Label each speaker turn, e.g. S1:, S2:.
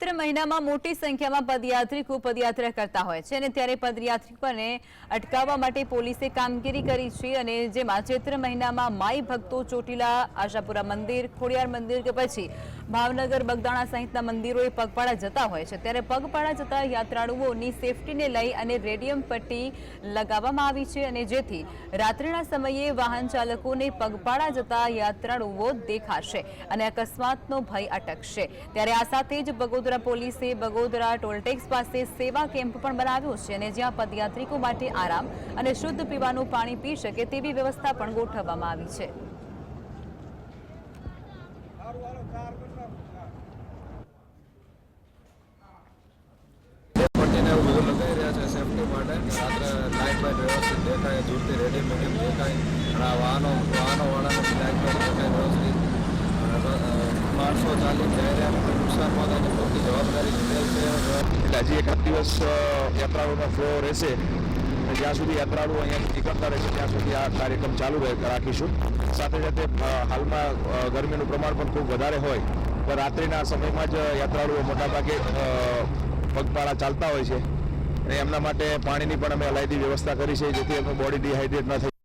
S1: ચૈત્ર મહિનામાં મોટી સંખ્યામાં પદયાત્રીકો પદયાત્રા કરતા હોય છે અને ત્યારે પદયાત્રીકોને અટકાવવા માટે પોલીસે કામગીરી કરી છે અને જેમાં ચૈત્ર મહિનામાં માઈ ભક્તો ચોટીલા આશાપુરા મંદિર ખોડિયાર મંદિર કે પછી ભાવનગર બગદાણા સહિતના મંદિરોએ પગપાળા જતા હોય છે ત્યારે પગપાળા જતા યાત્રાળુઓની સેફટીને લઈ અને રેડિયમ પટ્ટી લગાવવામાં આવી છે અને જેથી રાત્રિના સમયે વાહન ચાલકોને પગપાળા જતા યાત્રાળુઓ દેખાશે અને અકસ્માતનો ભય અટકશે। ત્યારે આ સાથે જ બગોદરા પોલીસે બગોદરા ટોલટેક્સ પાસે સેવા કેમ્પ પણ બનાવ્યો છે અને જ્યાં પદયાત્રીકો માટે આરામ અને શુદ્ધ પીવાનું પાણી પી શકે તેવી વ્યવસ્થા પણ ગોઠવવામાં આવી છે।
S2: હજી એકાદ દિવસ યાત્રાળુનો ફ્લો રહેશે જ્યાં સુધી યાત્રાળુ અહીંયા નીકળતા રહેશે ત્યાં સુધી આ કાર્યક્રમ ચાલુ રાખીશું। સાથે સાથે હાલમાં ગરમીનું પ્રમાણ પણ ખૂબ વધારે હોય તો રાત્રિના સમયમાં જ યાત્રાળુઓ મોટાભાગે પગપાળા ચાલતા હોય છે અને એમના માટે પાણીની પણ અમે અલાયદી વ્યવસ્થા કરી છે જેથી એમનું બોડી ડિહાઇડ્રેટ ન થાય।